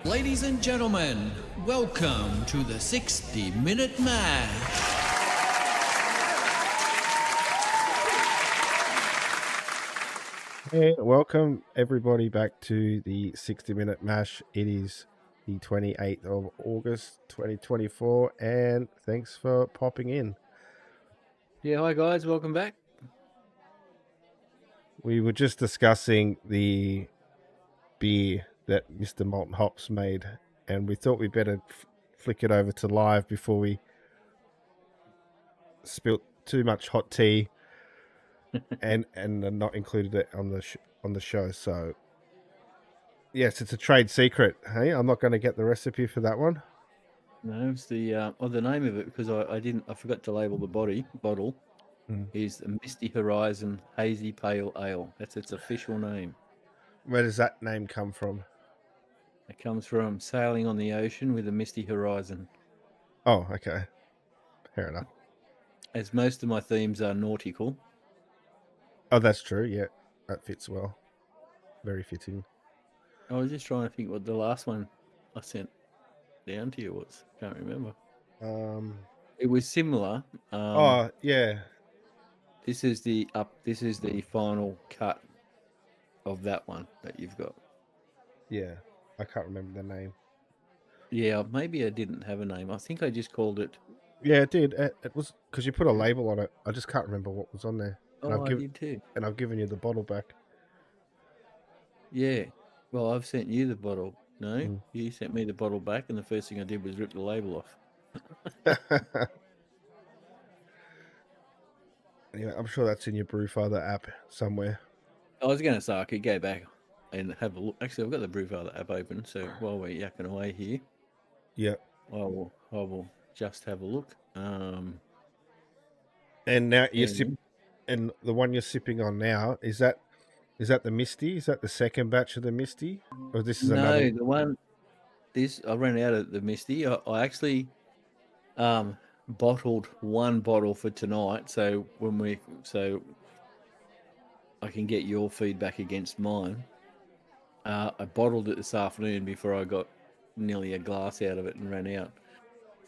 Ladies and gentlemen, welcome to the 60-Minute Mash. Hey, welcome everybody back to the 60-Minute Mash. It is the 28th of August 2024, and thanks for popping in. Yeah, hi guys, welcome back. We were just discussing the beer that Mr. Molten Hops made, and we thought we'd better flick it over to live before we spilt too much hot tea and not included it on the show. So yes, it's a trade secret. Hey, I'm not going to get the recipe for that one. No, it's the name of it, because I forgot to label the bottle. Is the Misty Horizon Hazy Pale Ale. That's its official name. Where does that name come from? It comes from sailing on the ocean with a misty horizon. Oh, okay. Fair enough. As most of my themes are nautical. Oh, that's true. Yeah, that fits well. Very fitting. I was just trying to think what the last one I sent down to you was. Can't remember. It was similar. Oh, yeah. This is the final cut of that one that you've got. Yeah, I can't remember the name. Yeah, maybe I didn't have a name. I think I just called it. Yeah, it did. It was because you put a label on it. I just can't remember what was on there. Oh, I did too. And I've given you the bottle back. Yeah. Well, I've sent you the bottle. No, you sent me the bottle back, and the first thing I did was rip the label off. Anyway, I'm sure that's in your Brewfather app somewhere. I was going to say I could go back and have a look. Actually, I've got the Brewfather app open, so while we're yakking away here, yeah, I will just have a look. And now And the one you're sipping on now, is that the Misty? Is that the second batch of the Misty? Or this is another? No, the one I ran out of the Misty. I actually bottled one bottle for tonight, so I can get your feedback against mine. I bottled it this afternoon before I got nearly a glass out of it and ran out.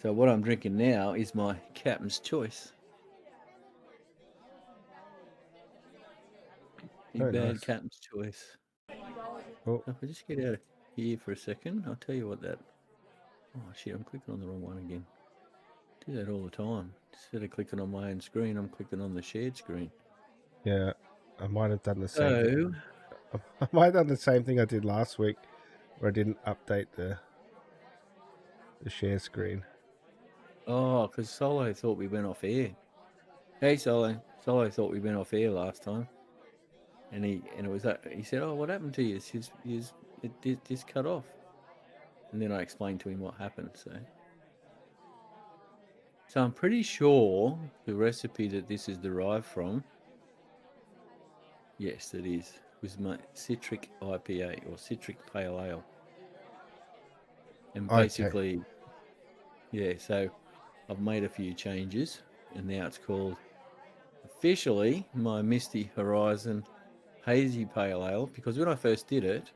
So what I'm drinking now is my Captain's Choice. Very Bad nice. Captain's Choice. Oh, If I just get out of here for a second, I'll tell you what that. Oh shit! I'm clicking on the wrong one again. Do that all the time. Instead of clicking on my own screen, I'm clicking on the shared screen. yeah. I might have done the same thing. So, I might have done the same thing I did last week, where I didn't update the share screen. oh, because Solo thought we went off air. Hey, Solo. Solo thought we went off air last time, and it was that he said, "Oh, what happened to you? It just cut off." And then I explained to him what happened. So I'm pretty sure the recipe that this is derived from. Yes, it is. Was my citric IPA or citric pale ale, and Okay. basically, yeah. So I've made a few changes, and now it's called officially my Misty Horizon Hazy Pale Ale. Because when I first did it,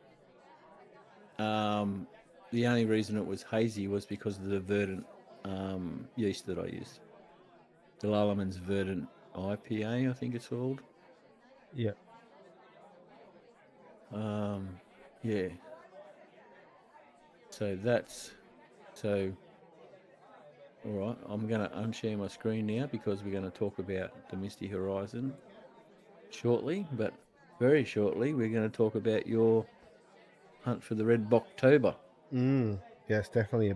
the only reason it was hazy was because of the verdant yeast that I used. The Lallemand Verdant IPA, I think it's called. Yeah. Yeah. So all right. I'm gonna unshare my screen now because we're gonna talk about the Misty Horizon shortly, but very shortly we're gonna talk about your hunt for the Red Bocktober. Yes, definitely a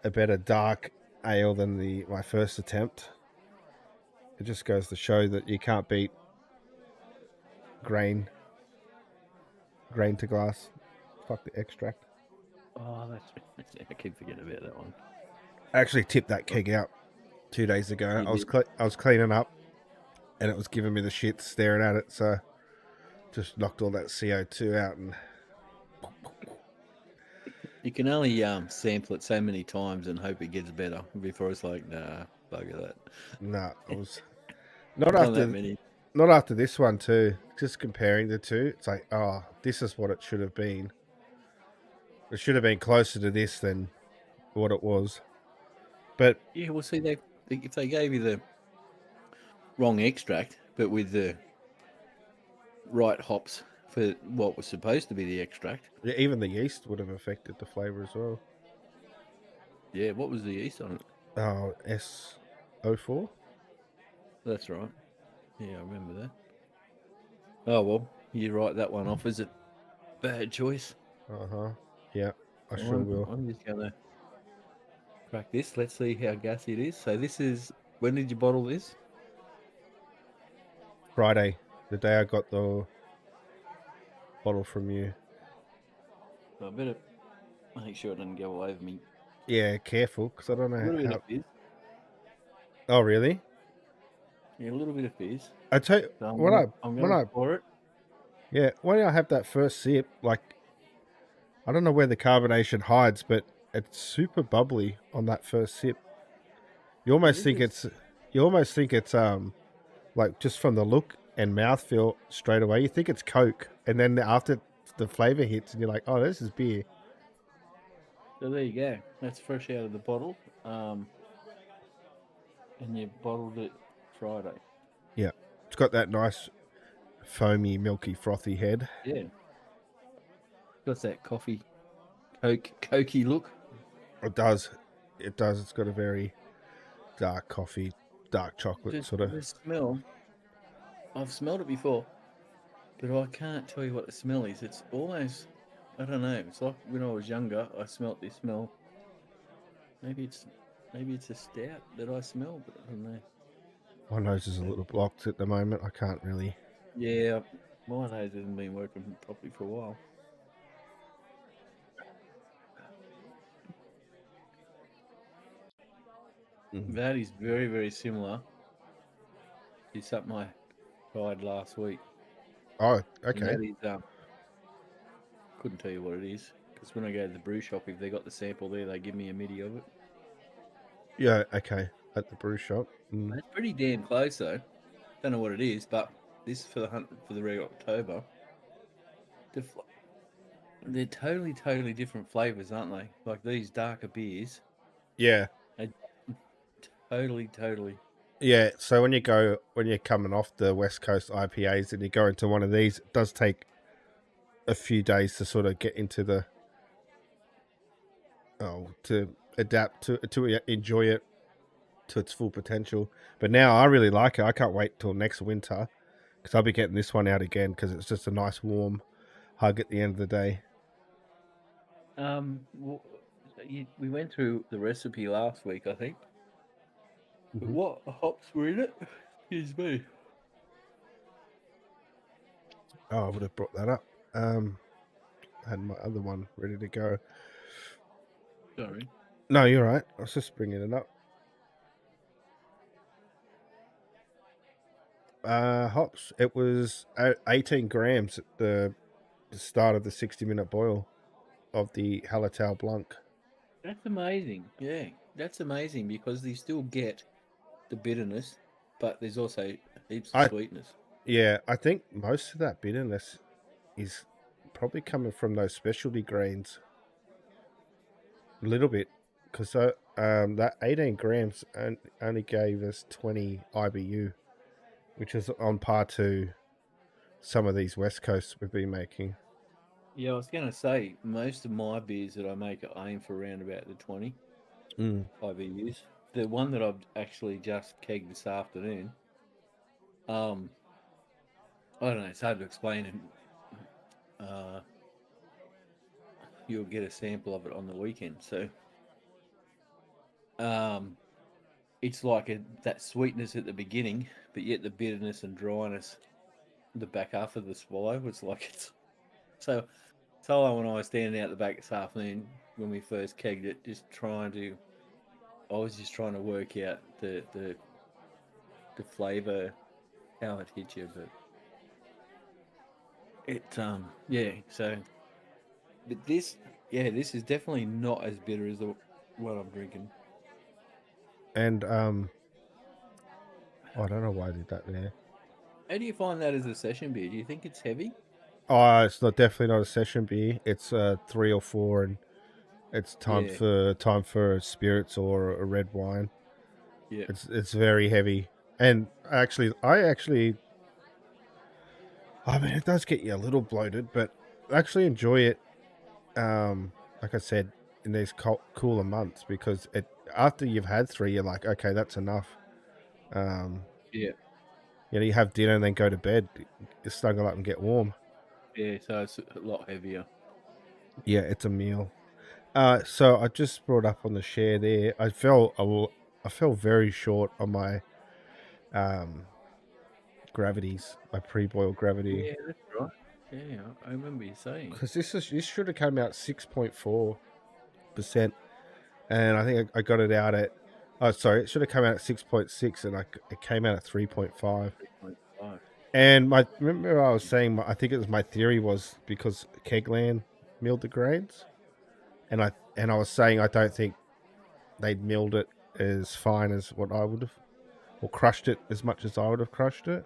better dark ale than my first attempt. It just goes to show that you can't beat grain to glass. Fuck the extract. Oh, I keep forgetting about that one. I actually tipped that keg out 2 days ago. You I was did. I was cleaning up, and it was giving me the shits staring at it. So just knocked all that CO2 out, and You can only sample it so many times and hope it gets better before it's like, nah, bugger that. nah, I was not Done that after many. not after this one too. Just comparing the two, it's like, oh, this is what it should have been. It should have been closer to this than what it was. But Yeah, well, see, if they gave you the wrong extract, but with the right hops for what was supposed to be the extract. even the yeast would have affected the flavor as well. Yeah, what was the yeast on it? Oh, S04? That's right. Yeah, I remember that. Oh, well, you write that one off as a bad choice. Uh-huh. Yeah, I So sure will. I'm just going to crack this. Let's see how gassy it is. So this is, when did you bottle this? Friday, the day I got the bottle from you. So I better make sure it doesn't go all over me. Yeah, careful, because I don't A know little bit how... of fizz. Oh, really? Yeah, a little bit of fizz. I tell you, So I'm when gonna I... pour it. Yeah, when I have that first sip, like, I don't know where the carbonation hides, but it's super bubbly on that first sip. You almost think it's... like, just from the look and mouthfeel straight away, you think it's Coke, and then after the flavor hits, and you're like, oh, this is beer. So there you go. That's fresh out of the bottle. And you bottled it Friday. Yeah, it's got that nice foamy, milky, frothy head. Yeah. Got that coffee, cokey look. It does. It does. It's got a very dark coffee, dark chocolate sort of. The smell. I've smelled it before, but I can't tell you what the smell is. It's almost, I don't know. It's like when I was younger, I smelt this smell. Maybe it's a stout that I smell, but I don't know. My nose is a little blocked at the moment. I can't really. Yeah, my nose hasn't been working properly for a while. That is very, very similar is something I tried last week, Oh, and okay. that is couldn't tell you what it is because when I go to the brew shop, if they got the sample there, they give me a midi of it. Yeah, okay. At the brew shop. Mm. It's pretty damn close though. Don't know what it is, but this is for the hunt for the Red October. The fl- They're totally different flavors, aren't they? Like these darker beers Yeah. are totally. Yeah. So when you're coming off the West Coast IPAs and you go into one of these, it does take a few days to sort of get into the to adapt to enjoy it to its full potential. But now I really like it. I can't wait till next winter because I'll be getting this one out again because it's just a nice warm hug at the end of the day. W- we went through the recipe last week, I think. But Mhm. what hops were in it? Excuse me. Oh, I would have brought that up. I had my other one ready to go. Sorry. No, you're right. I was just bringing it up. Hops. It was 18 grams at the start of the 60-minute boil of the Hallertau Blanc. That's amazing. Yeah, that's amazing because you still get the bitterness, but there's also heaps of I sweetness. Yeah, I think most of that bitterness is probably coming from those specialty grains. A little bit, because that 18 grams only gave us 20 IBU, which is on par to some of these West Coasts we've been making. Yeah, I was going to say most of my beers that I make I aim for around about the 20 Mm. IBUs. The one that I've actually just kegged this afternoon, um, I don't know, it's hard to explain, and you'll get a sample of it on the weekend. So, um, it's like that sweetness at the beginning, but yet the bitterness and dryness the back half of the swallow. It's like it's so. So when I was standing out the back this afternoon when we first kegged it, I was just trying to work out the flavour, how it hit you, but yeah. So, but this is definitely not as bitter as the what I'm drinking. And I don't know why I did that there. How do you find that as a session beer? Do you think it's heavy? Oh, it's not definitely not a session beer. It's 3 or 4, and it's Yeah, time for spirits or a red wine. yeah, It's very heavy, and I mean, it does get you a little bloated, but I actually enjoy it. Like I said, in these cooler months, because it after you've had 3, you're like, okay, that's enough. Um, yeah, you have dinner and then go to bed, you snuggle up and get warm. yeah. So it's a lot heavier. Yeah, it's a meal. So I just brought up on the share there. I fell very short on my um gravities, my pre-boil gravity, Yeah, that's right. Yeah, I remember you saying. because this should have come out 6.4%, and I think I got it out at. Oh, sorry, it should have come out at 6.6, and it came out at 3.5. 3.5. And remember I was saying, I think it was my theory was because Kegland milled the grains, and I was saying I don't think they'd milled it as fine as what I would have, or crushed it as much as I would have crushed it.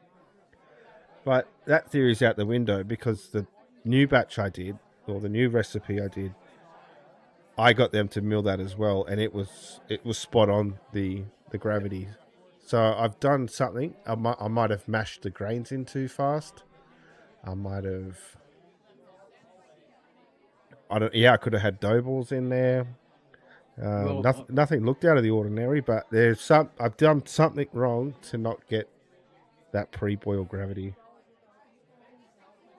But that theory's out the window because the new batch I did, or the new recipe I did, I got them to mill that as well, and it was spot on the gravity. So I've done something. I might have mashed the grains in too fast. I might have. I don't. Yeah, I could have had dough balls in there. Well, Nothing looked out of the ordinary, but there's some. I've done something wrong to not get that pre-boil gravity.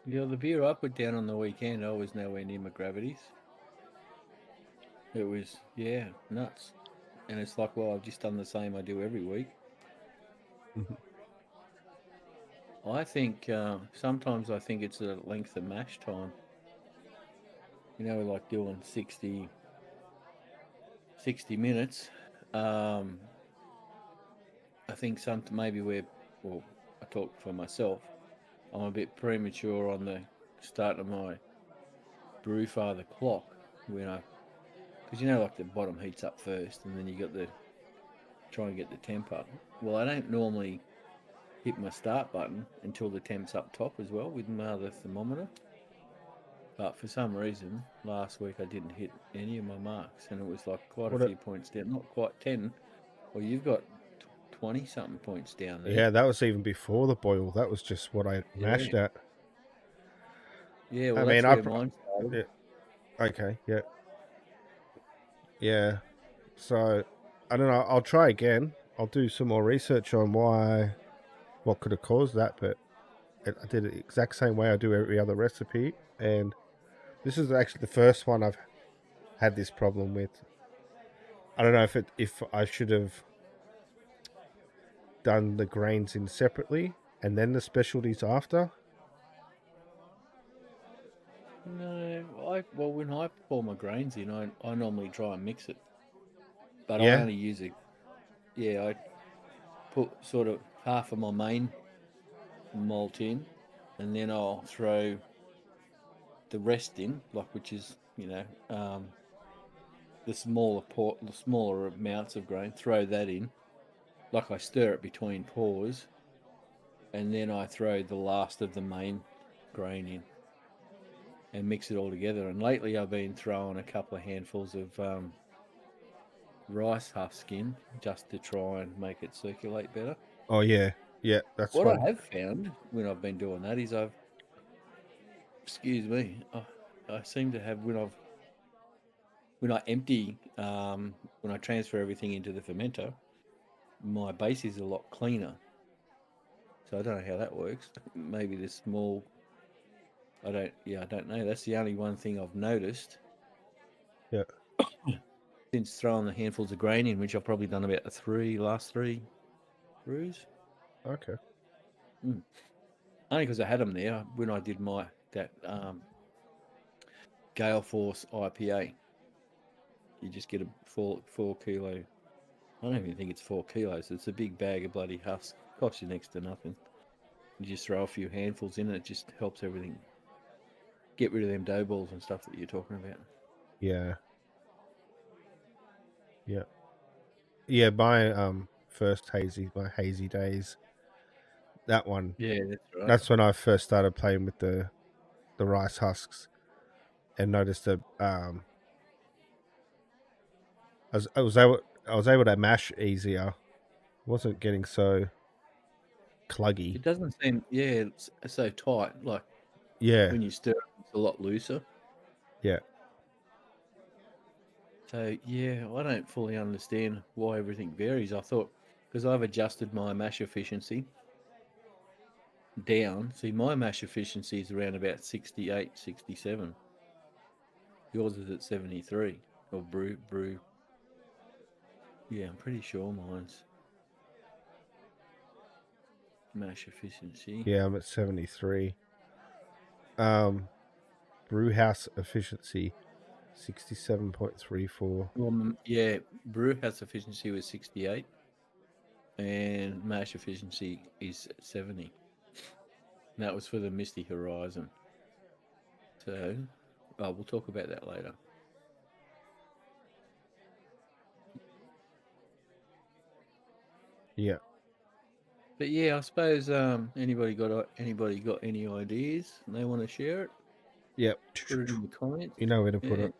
yeah, the beer I put down on the weekend, I was nowhere near my gravities. It was, yeah, nuts. And it's like, well, I've just done the same I do every week. Mhm. I think sometimes I think it's the length of mash time. You know, like doing 60 minutes. I think maybe we're, well, I talk for myself. I'm a bit premature on the start of my brew father clock when I, because like the bottom heats up first, and then you got the try and get the temp up. Well, I don't normally hit my start button until the temp's up top as well with my other thermometer. But for some reason, last week I didn't hit any of my marks, and it was like quite a few points down. Not quite 10. Well, you've got 20 something points down there. Yeah, that was even before the boil. That was just what I mashed at. Yeah, well, that's where mine started. Yeah. Okay, yeah. Yeah. So, I don't know. I'll try again. I'll do some more research on what could have caused that, but I did it the exact same way I do every other recipe, and this is actually the first one I've had this problem with. I don't know if I should have done the grains in separately and then the specialties after. No, when I pour my grains in, I normally try and mix it, but I Yeah. only use it. Yeah, I put sort of half of my main malt in, and then I'll throw the rest in, which is the smaller amounts of grain. Throw that in, I stir it between pours, and then I throw the last of the main grain in and mix it all together. And lately I've been throwing a couple of handfuls of rice husk in just to try and make it circulate better. Oh yeah, that's what I have found when I've been doing that is I seem to have when I empty when I transfer everything into the fermenter, my base is a lot cleaner. So I don't know how that works. Maybe the small. I don't know. That's the only one thing I've noticed. Yeah. Since throwing the handfuls of grain in, which I've probably done about the last three brews. Okay. Only because I had them there when I did that Gale Force IPA. You just get a 4 kilo. I don't even think it's 4 kilos. It's a big bag of bloody husk. Costs you next to nothing. You just throw a few handfuls in, and it just helps everything. Get rid of them dough balls and stuff that you're talking about. Yeah. Yeah. Yeah, my my hazy days. That one. Yeah, that's right. That's when I first started playing with the rice husks, and noticed that I was able to mash easier. Wasn't getting so cluggy. It doesn't seem, it's so tight. Yeah. When you stir it, it's a lot looser. Yeah. So, I don't fully understand why everything varies. I thought, because I've adjusted my mash efficiency down. See, my mash efficiency is around about 68, 67. Yours is at 73. Or brew. Yeah, I'm pretty sure mine's mash efficiency. Yeah, I'm at 73. Brew house efficiency 67.34. Brew house efficiency was 68, and mash efficiency is 70. And that was for the Misty Horizon. So, we'll talk about that later. Yeah. But I suppose anybody got any ideas and they want to share it? Yep. Put it in the comments. You know where to put it.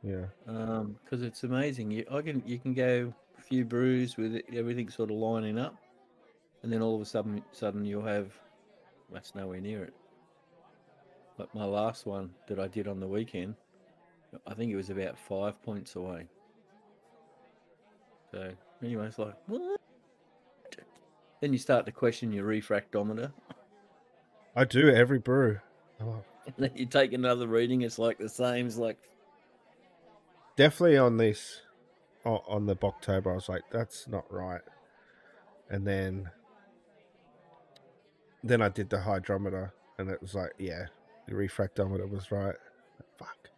Yeah. Because it's amazing. You can go a few brews with everything sort of lining up, and then all of a sudden you'll have that's nowhere near it. Like my last one that I did on the weekend, I think it was about 5 points away. So anyway, it's like, what? Then you start to question your refractometer. I do every brew. Oh. And then you take another reading, it's like the same. It's like definitely on this, on the Boktober, I was like, that's not right. And then I did the hydrometer, and it was like, yeah, the refractometer was right. Fuck.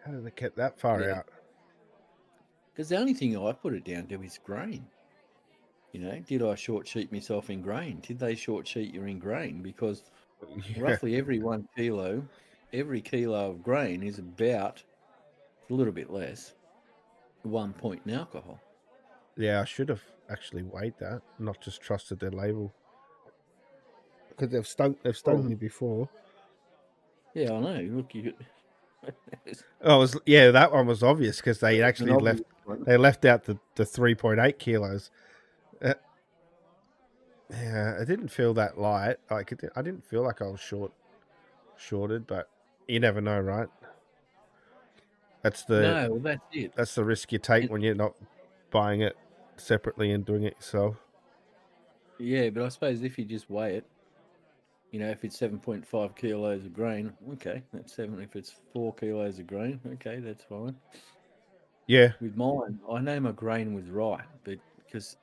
How did they get that far out? Because the only thing I put it down to is grain. did I short sheet myself in grain? Did they short sheet you in grain? Because Yeah, roughly every 1 kilo, every kilo of grain is about a little bit less 1 point in alcohol. yeah. I should have actually weighed that, not just trusted their label, because they've stung Well, me before. yeah, I know. Look, Oh, yeah, that one was obvious because they it's an actually obvious one. left out the 3.8 kilos. Uh, yeah, it didn't feel that light. I didn't feel like I was shorted, but you never know, right? That's the No, well, that's it. that's the risk you take And, when you're not buying it separately and doing it yourself. yeah, but I suppose if you just weigh it, if it's 7.5 kilos of grain, okay, that's 7. If it's 4 kilos of grain, okay, that's fine. Yeah, With mine, I know my grain was right, but because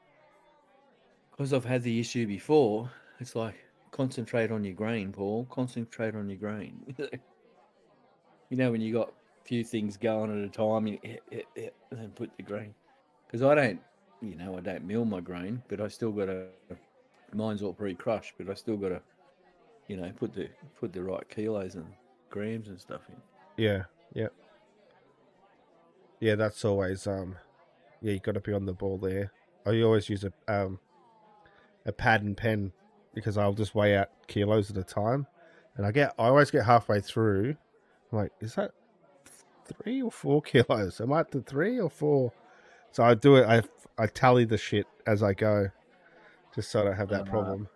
I've had the issue before, it's like concentrate on your grain, Paul. Concentrate on your grain. When you got a few things going at a time, and then put the grain. Because I don't mill my grain, but I still got to. Mine's all pre-crushed, but I still got to, put the right kilos and grams and stuff in. yeah, yeah, yeah. That's always yeah. You got to be on the ball there. I always use a pad and pen because I'll just weigh out kilos at a time, and I always get halfway through. I'm like, is that 3 or 4 kilos? Am I at the 3 or 4? So I do it. I tally the shit as I go, just so I don't have that Uh, problem.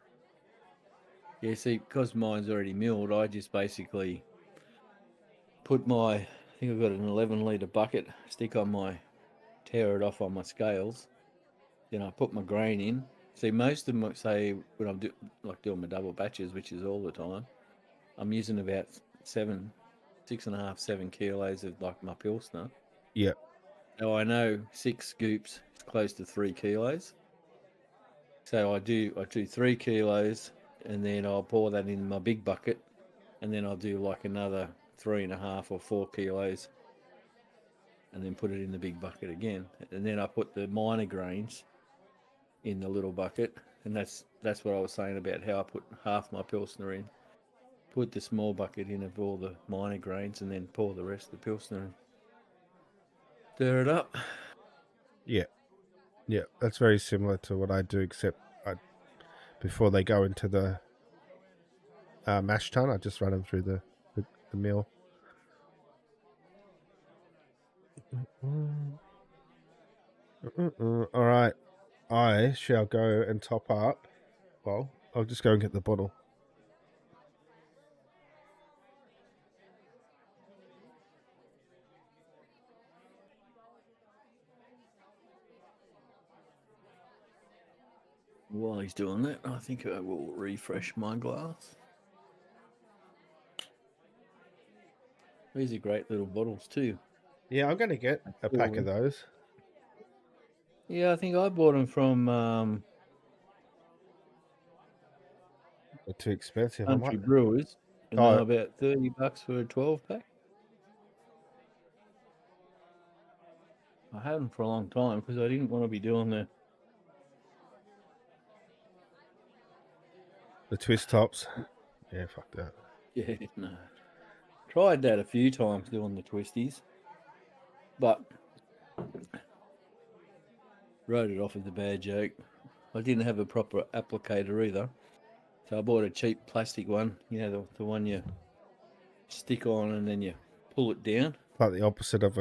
yeah, see, because mine's already milled, I just basically put I think I've got an 11-litre bucket, tear it off on my scales. Then I put my grain in. See, most of them say when I'm doing my double batches, which is all the time, I'm using about 6.5, 7 kilos of like my pilsner. Yeah, So I know 6 scoops is close to 3 kilos. So I do 3 kilos, and then I'll pour that in my big bucket, and then I'll do like another 3.5 or 4 kilos, and then put it in the big bucket again. And then I put the minor grains in the little bucket, and that's what I was saying about how I put half my pilsner in, put the small bucket in of all the minor grains, and then pour the rest of the pilsner in. Stir it up. yeah, yeah. That's very similar to what I do, except before they go into the mash tun, I just run them through the mill. All right, I shall go and top up. Well, I'll just go and get the bottle. While he's doing that, I think I will refresh my glass. These are great little bottles too. Yeah, I'm going to get a pack of those. Yeah, I think I bought them from They're too expensive. I Country might. Brewers, and they Oh, were about $30 for a 12-pack. I had them for a long time because I didn't want to be doing the twist tops. Yeah, fuck that. yeah, no. Tried that a few times doing the twisties, but wrote it off as a bad joke. I didn't have a proper applicator either, so I bought a cheap plastic one. The one you stick on and then you pull it down. Like the opposite of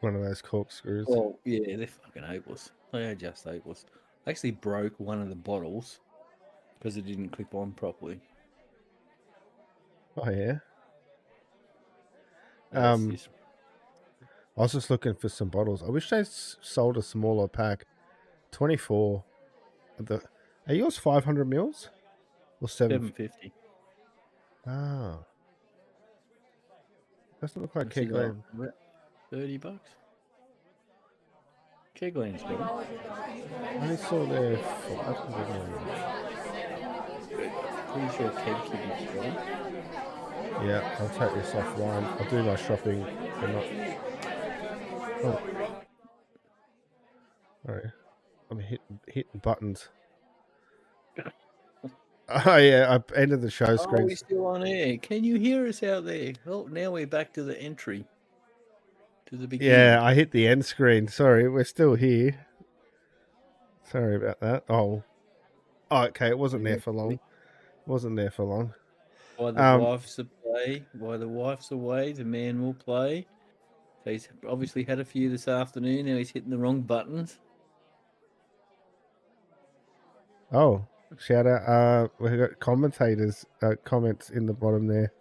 one of those corkscrews. Well, yeah, they're fucking hopeless. They are just hopeless. I actually broke one of the bottles because it didn't clip on properly. Oh yeah. That's just I was just looking for some bottles. I wish they sold a smaller pack. 24. Are yours 500 mils or 750. Ah, doesn't look like What's he Keg got? Lane. About $30. Kegland's got 'em. I only saw their 500 mils. Pretty sure Keg Kitty's got 'em. Yeah, I'll take this offline. I'll do my shopping. But not. Oh. All right. I'm hitting buttons. Oh yeah, I ended the show Oh, screen. we're still on air. Can you hear us out there? Oh, now we're back to the entry. To the beginning. Yeah, I hit the end screen. Sorry, we're still here. Sorry about that. Oh, okay. It wasn't there for long. Wasn't there for long. While the wife's away, the man will play. So he's obviously had a few this afternoon. Now he's hitting the wrong buttons. Oh, shout out! We've got commentators comments in the bottom there.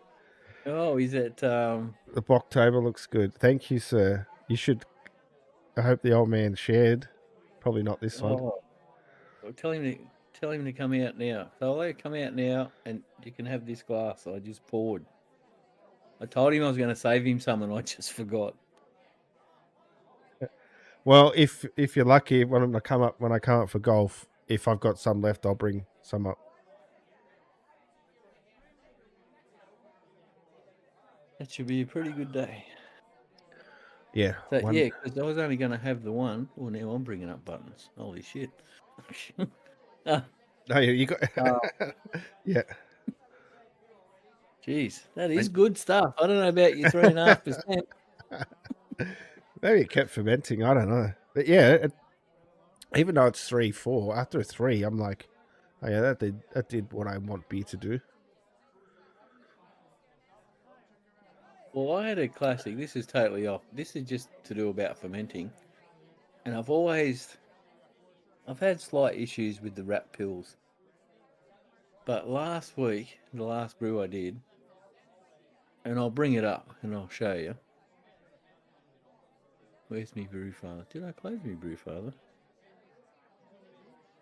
Oh, he's at The Bocktober looks good. Thank you, sir. You should. I hope the old man shared. Probably not this one. Well, tell him to come out now. So I'll let him come out now, and you can have this glass I just poured. I told him I was going to save him some, and I just forgot. Well, if you're lucky, when I come up for golf, if I've got some left, I'll bring some up. That should be a pretty good day. Yeah. So, yeah, because I was only going to have the one. Well, now I'm bringing up buttons. Holy shit. No, you got. Yeah. Jeez, that is good stuff. I don't know about your 3.5%. Maybe it kept fermenting. I don't know. But yeah, even though it's 3-4, after 3, I'm like, oh yeah, that did what I want beer to do. Well, I had a classic. This is totally off. This is just to do about fermenting. And I've had slight issues with the wrap pills. But last week, the last brew I did, and I'll bring it up and I'll show you. Where's me brew father? Did I close me brew father?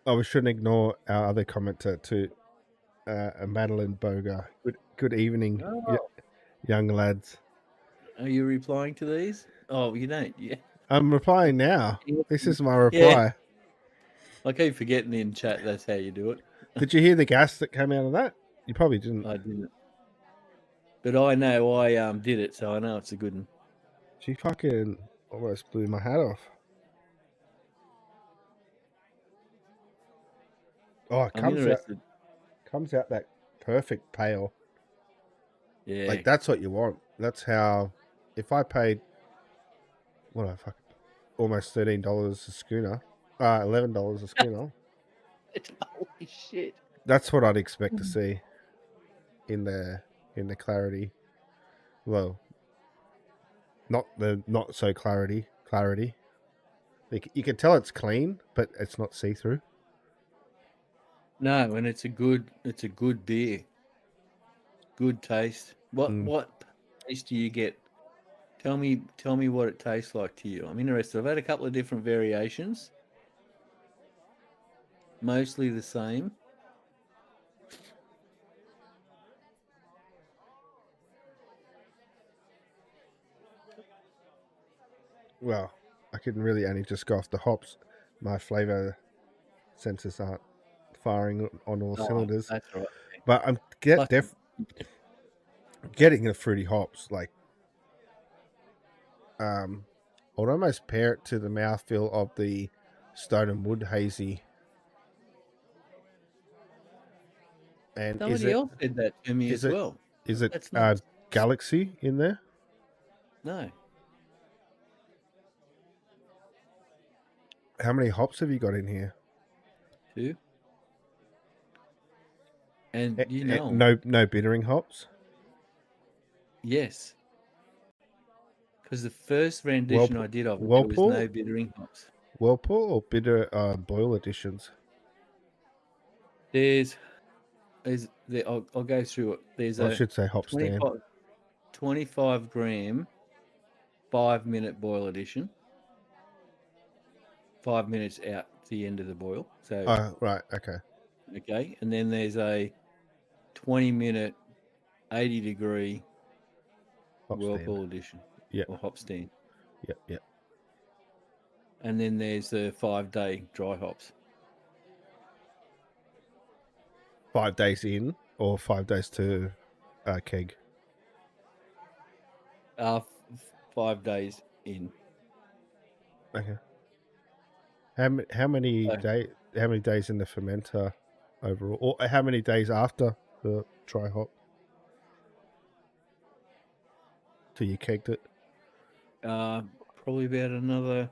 Oh, we shouldn't ignore our other commenter too, Madeline Boga. Good evening, young lads. Are you replying to these? Oh, you don't. Yeah. I'm replying now. This is my reply. Yeah. I keep forgetting in chat that's how you do it. Did you hear the gas that came out of that? You probably didn't. I didn't. But I know I did it, so I know it's a good one. She fucking almost blew my hat off. Oh, it comes out that perfect pale. Yeah. Like, that's what you want. That's how, if I paid, almost $13 a schooner, $11 a schooner. Holy shit. That's what I'd expect to see in the clarity. Well, not so clarity. You can tell it's clean, but it's not see-through. No, and it's a good beer. Good taste. What taste do you get? Tell me what it tastes like to you. I'm interested. I've had a couple of different variations. Mostly the same. Well, I can really only just go off the hops. My flavor sensors aren't firing on all cylinders. That's right. But I'm getting the fruity hops. Like, I would almost pair it to the mouthfeel of the Stone and Wood Hazy. And somebody else said that to me as well. Is it Galaxy in there? No. How many hops have you got in here? 2. And no bittering hops? Yes. Because the first rendition I did of it, there was no bittering hops. Whirlpool or bitter boil editions? I'll go through it. There's I should say hop 25 gram 5-minute boil edition. 5 minutes out the end of the boil. So right, okay. Okay, and then there's a 20-minute 80-degree Whirlpool edition. Yeah. Or hop stand. Yeah. And then there's the 5-day dry hops. 5 days in or 5 days to keg? 5 days in. Okay. How many So, days in the fermenter overall, or how many days after the dry hop till you kegged it? probably about another.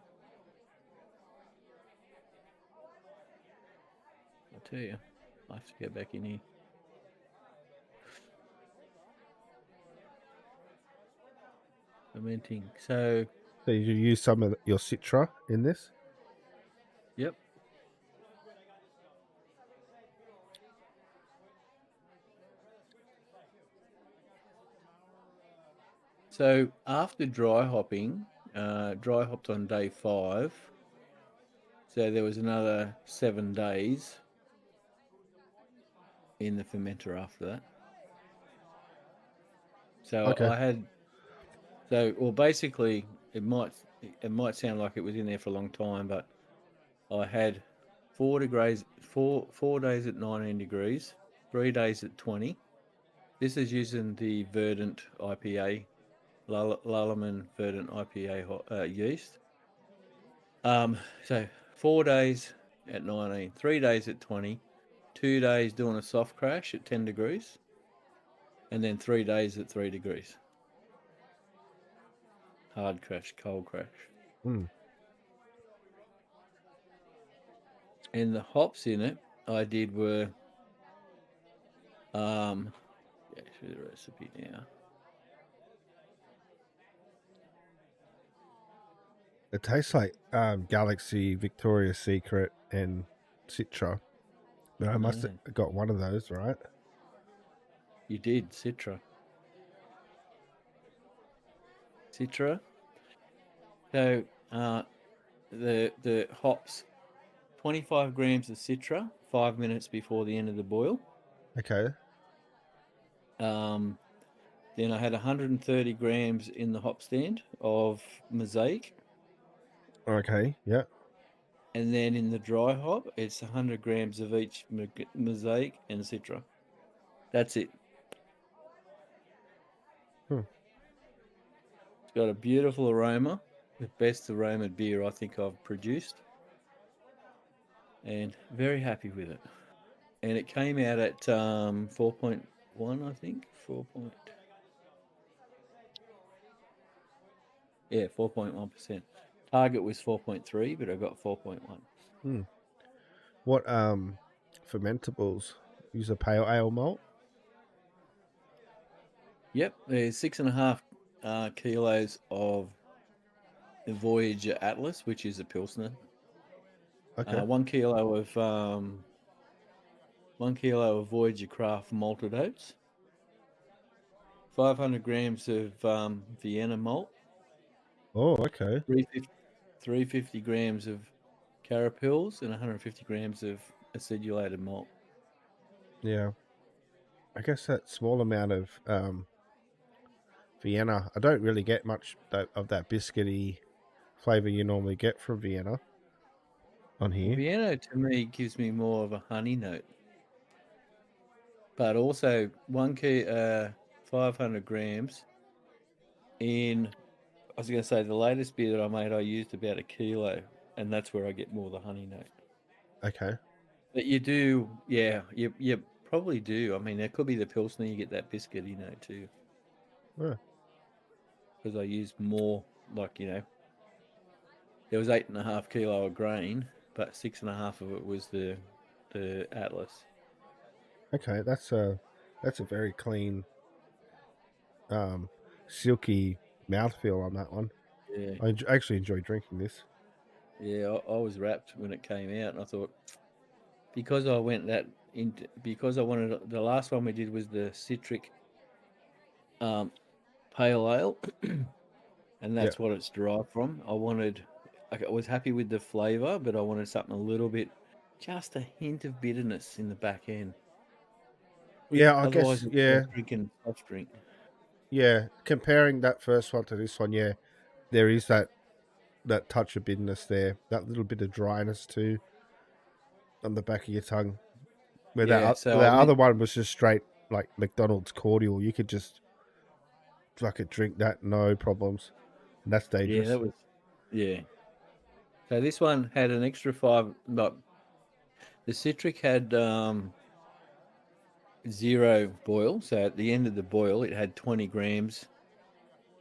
I'll tell you. I have to go back in here. Fermenting. So, So you use some of your Citra in this? yep. So after dry hopping, dry hopped on day 5. So there was another 7 days in the fermenter after that. So Okay. I had, so well basically it might sound like it was in there for a long time, but I had 4 days at 19 degrees, 3 days at 20. This is using the Verdant IPA, Lullerman Verdant IPA yeast. So 4 days at 19, 3 days at 20, 2 days doing a soft crash at 10 degrees, and then 3 days at 3 degrees. Hard crash, cold crash. Mm. And the hops in it I did were, show the recipe now. It tastes like Galaxy, Victoria's Secret, and Citra. But I must have got one of those, right? You did, Citra. Citra. So the hops, 25 grams of Citra, 5 minutes before the end of the boil. Okay. Then I had 130 grams in the hop stand of Mosaic. Okay. Yeah. And then in the dry hop, it's 100 grams of each Mosaic and Citra. That's it. It's got a beautiful aroma, the best aromaed beer I think I've produced. And very happy with it. And it came out at 4.1, I think. 4.1%. Target was 4.3, but I got 4.1. What fermentables? Use a pale ale malt? Yep, there's 6.5 kilos of the Voyager Atlas, which is a Pilsner. Okay. 1 kilo of 1 kilo of Voyager Craft malted oats. 500 grams of Vienna malt. Oh, okay. 350 grams of carapils and 150 grams of acidulated malt. Yeah. I guess that small amount of Vienna, I don't really get much of that biscuity flavor you normally get from Vienna on here. Vienna to me gives me more of a honey note, but also 500 grams in. I was going to say the latest beer that I made, I used about 1 kilo, and that's where I get more of the honey note. Okay. But you do, yeah, you probably do. I mean, there could be the Pilsner, you get that biscuity note too. Yeah. Because I used more, like, there was 8.5 kilo of grain, but 6.5 of it was the Atlas. Okay, that's a very clean, silky mouthfeel on that one. Yeah, I actually enjoy drinking this. yeah. I was wrapped when it came out, and I thought because I went that into because I wanted the last one we did was the citric pale ale, and that's what it's derived from. I was happy with the flavour, but I wanted something a little bit, just a hint of bitterness in the back end. Yeah, I Otherwise, guess, it's yeah. like drinking soft drink. Yeah, comparing that first one to this one, yeah, there is that touch of bitterness there, that little bit of dryness too on the back of your tongue. Where Yeah, so I that went. other one was just straight like McDonald's cordial. You could just fucking drink that, no problems. And that's Yeah, dangerous. that was. Yeah. So this one had an extra 5. Like the citric had 0 boil. So at the end of the boil, it had 20 grams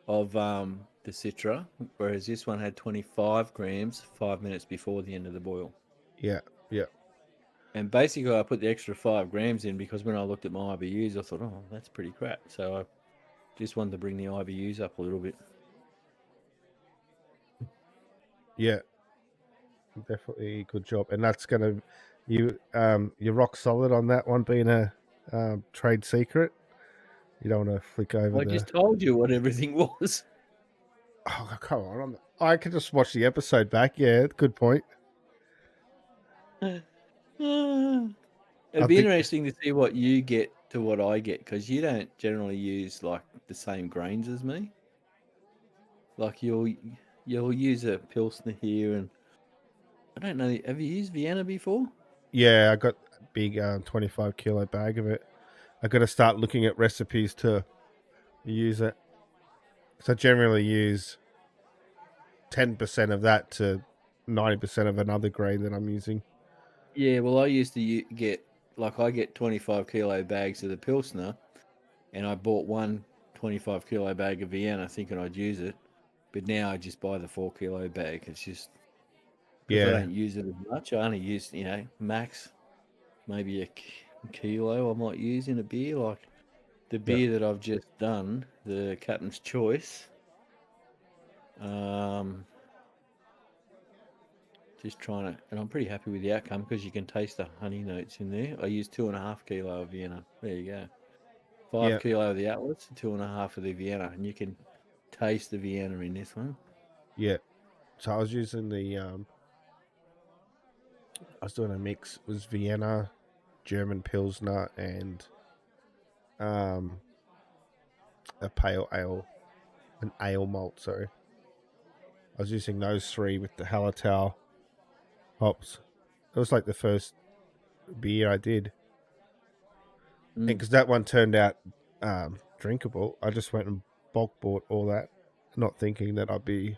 of the citra, whereas this one had 25 grams 5 minutes before the end of the boil. Yeah, yeah, And basically, I put the extra 5 grams in because when I looked at my IBUs, I thought, oh, that's pretty crap. So I just wanted to bring the IBUs up a little bit. yeah. Definitely good job. And that's gonna you're rock solid on that one being a trade secret. You don't want to flick over I the. just told you what everything was. Oh, come on! I can just watch the episode back. Yeah, good point. It'd I be think. interesting to see what you get to what I get because you don't generally use like the same grains as me. Like you'll use a pilsner here, and I don't know. Have you used Vienna before? Yeah, I got a big 25 kilo bag of it. I got to start looking at recipes to use it. So I generally use 10% of that to 90% of another grain that I'm using. Yeah, well, I used to get like I get 25 kilo bags of the pilsner, and I bought one 25 kilo bag of Vienna thinking I'd use it, but now I just buy the 4 kilo bag. It's just because I Yeah, don't use it as much. I only use max maybe a kilo I might use in a beer. Like the yeah, beer that I've just done, the Captain's Choice. Just trying to, and I'm pretty happy with the outcome because you can taste the honey notes in there. I used 2.5 kilo of Vienna. There you go. yeah, 5 kilo of the Atlas, 2.5 of the Vienna, and you can taste the Vienna in this one. yeah. So I was using I was doing a mix. It was Vienna, German Pilsner, and um, a pale ale, an ale malt. Sorry, I was using those three with the Hallertau hops. It was like the first beer I did, and because that one turned out drinkable, I just went and bulk bought all that, not thinking that I'd be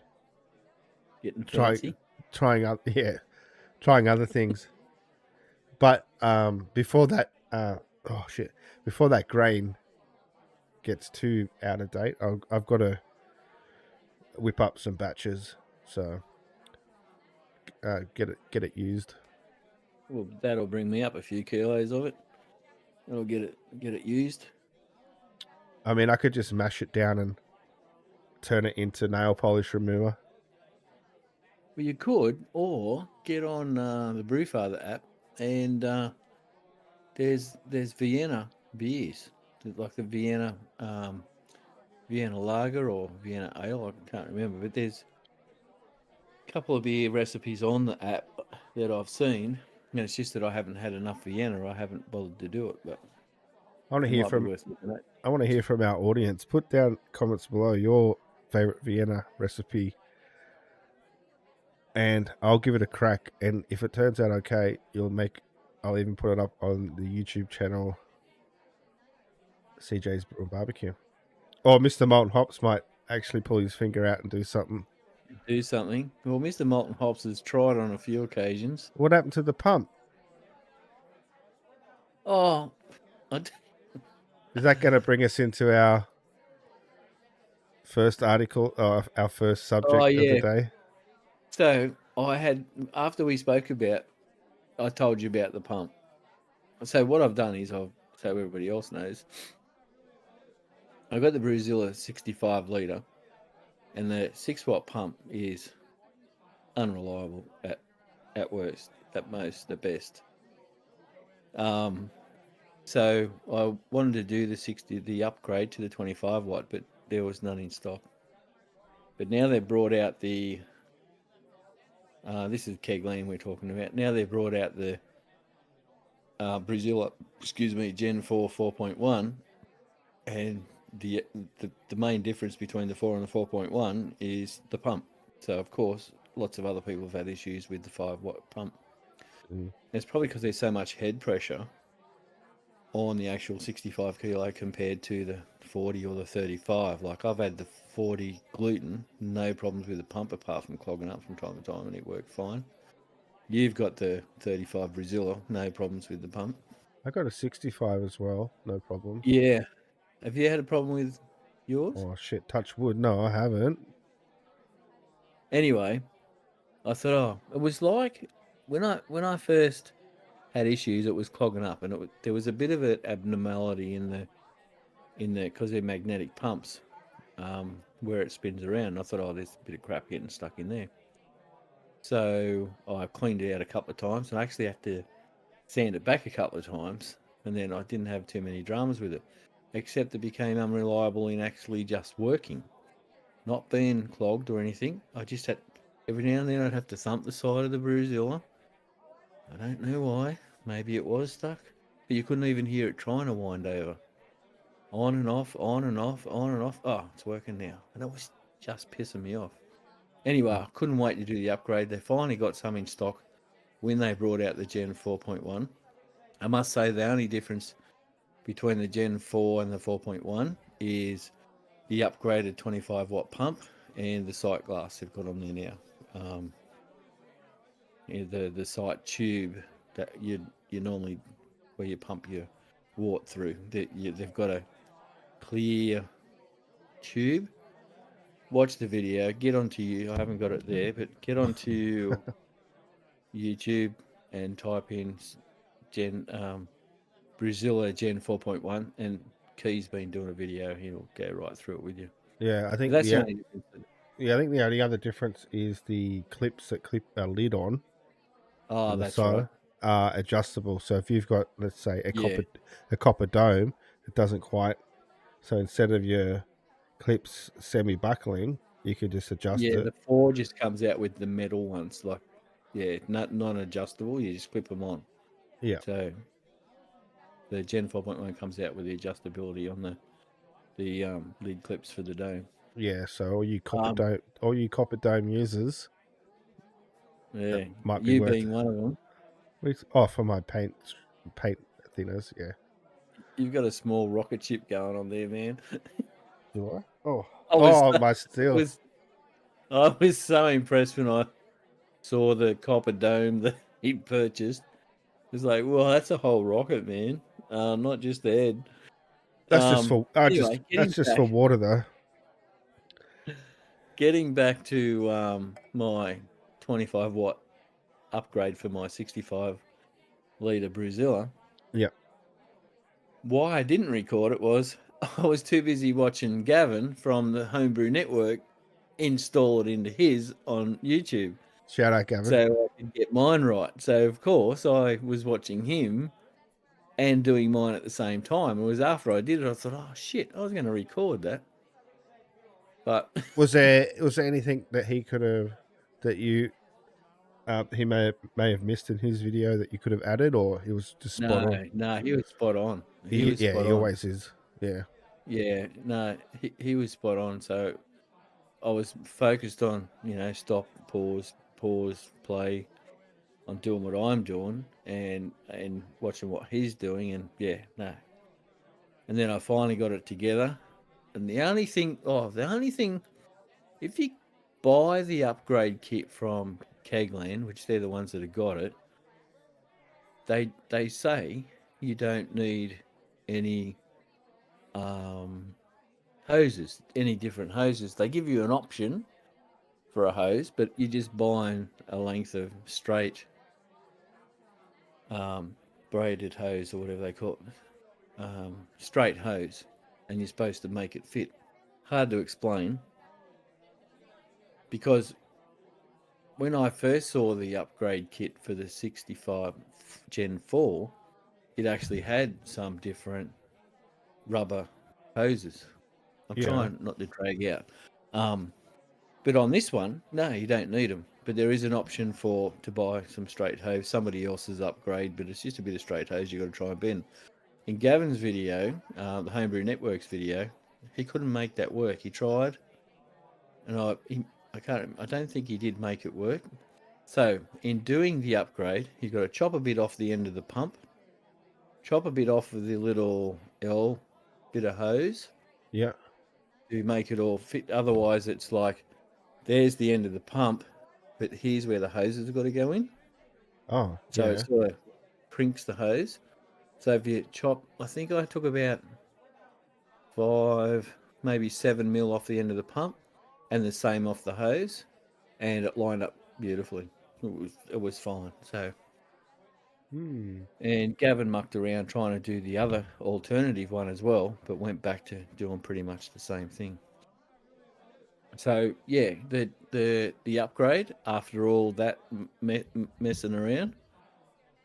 Getting trying fancy. trying other things. But before that, before that grain gets too out of date, I've got to whip up some batches, so get it used. Well, that'll bring me up a few kilos of it. That'll get it used. I mean, I could just mash it down and turn it into nail polish remover. Well, you could, or get on the Brewfather app, and there's Vienna beers, like the Vienna Lager or Vienna Ale. I can't remember, but there's a couple of beer recipes on the app that I've seen. And it's just that I haven't had enough Vienna. I haven't bothered to do it, but I want to it hear might be from worth looking at. I want to hear from our audience. Put down comments below your favorite Vienna recipe, and I'll give it a crack. And if it turns out okay, I'll even put it up on the YouTube channel, CJ's Barbecue. Or Mr. Molten Hops might actually pull his finger out and do something. Do something. Well, Mr. Molten Hops has tried on a few occasions. What happened to the pump? Oh, Is that going to bring us into our first article, or our first subject of the day? So after we spoke about, I told you about the pump. So what I've done is so everybody else knows, I've got the Brewzilla 65 litre, and the 6-watt pump is unreliable at worst, at most, the best. So I wanted to do the upgrade to the 25 watt, but there was none in stock. But now they've brought out the this is Kegline we're talking about. Now they've brought out the Brewzilla, Gen 4 4.1, and the main difference between the 4 and the 4.1 is the pump. So of course, lots of other people have had issues with the 5-watt pump. It's probably because there's so much head pressure on the actual 65 kilo compared to the 40 or the 35. Like I've had the 40 gluten, no problems with the pump apart from clogging up from time to time, and it worked fine. You've got the 35 Brazilla, no problems with the pump. I got a 65 as well, no problem. Yeah. Have you had a problem with yours? Oh shit! Touch wood. No, I haven't. Anyway, I thought, oh, it was like when I first had issues, it was clogging up, and there was a bit of an abnormality in the because they're magnetic pumps, where it spins around. I thought, oh, there's a bit of crap getting stuck in there. So I cleaned it out a couple of times, and I actually had to sand it back a couple of times, and then I didn't have too many dramas with it, except it became unreliable in actually just working, not being clogged or anything. I just had every now and then I'd have to thump the side of the Brewzilla. I don't know why. Maybe it was stuck, but you couldn't even hear it trying to wind over. On and off, on and off, on and off. Oh, it's working now. And it was just pissing me off. Anyway, I couldn't wait to do the upgrade. They finally got some in stock when they brought out the Gen 4.1. I must say the only difference between the Gen 4 and the 4.1 is the upgraded 25 watt pump and the sight glass they've got on there now. The sight tube that you normally where you pump your wort through, they've got a clear tube. Watch the video. Get onto you. I haven't got it there, but get onto YouTube and type in Brazilla Gen 4.1, and Key's been doing a video. He'll go right through it with you. Yeah, I But think that's the the only difference. yeah, I think the only other difference is the clips that clip a lid on Oh, the that's right. side are adjustable. So if you've got, let's say, Yeah. a copper dome, it doesn't quite. So instead of your clips semi buckling, you could just adjust Yeah, it. the 4 just comes out with the metal ones, like, yeah, not adjustable. You just clip them on. Yeah, So the Gen 4.1 comes out with the adjustability on the lid clips for the dome. yeah. So Um, all you copper dome users, yeah, it might be you worth. being one of them, Oh, for my paint thinners. Yeah. you've got a small rocket ship going on there, man. Do I? Oh, I was, oh, my steel. was I was so impressed when I saw the copper dome that he purchased. It was like, well, that's a whole rocket, man. Not just the head. Anyway, That's just for water though. getting back to my 25 watt upgrade for my 65 litre Brewzilla. Yeah. Why I didn't record it was I was too busy watching Gavin from the Homebrew Network install it into his on YouTube, Shout out, Gavin. so I could get mine right. So of course I was watching him and doing mine at the same time. It was after I did it, I thought, oh shit, I was going to record that. But Was there anything that he could have that you he may have missed in his video that you could have added, or he was just spot on? no, he was spot on. He was spot He on. always is. Yeah. Yeah, no, he was spot on. So I was focused on, stop, pause, play, on doing what I'm doing and watching what he's doing, and yeah, no. And then I finally got it together. And the only thing, if you buy the upgrade kit from Kegland, which they're the ones that have got it, they say you don't need any hoses, any different hoses. They give you an option for a hose, but you're just buying a length of straight braided hose or whatever they call it, straight hose, and you're supposed to make it fit. Hard to explain, because when I first saw the upgrade kit for the 65 Gen 4, it actually had some different rubber hoses. I'm Yeah. trying not to drag out. But on this one, no, you don't need them. But there is an option to buy some straight hose, somebody else's upgrade, but it's just a bit of straight hose you got to try and bend. In Gavin's video, the Homebrew Networks video, he couldn't make that work. He tried, and I don't think he did make it work. So in doing the upgrade, you've got to chop a bit off the end of the pump, chop a bit off of the little L bit of hose Yeah. to make it all fit. Otherwise, it's like there's the end of the pump, but here's where the hoses have got to go in. Oh, So yeah. it sort of crinks the hose. So if you chop, I think I took about 5, maybe 7 mil off the end of the pump, and the same off the hose, and it lined up beautifully. It was fine. So, and Gavin mucked around trying to do the other alternative one as well, but went back to doing pretty much the same thing. So yeah, the upgrade after all that messing around,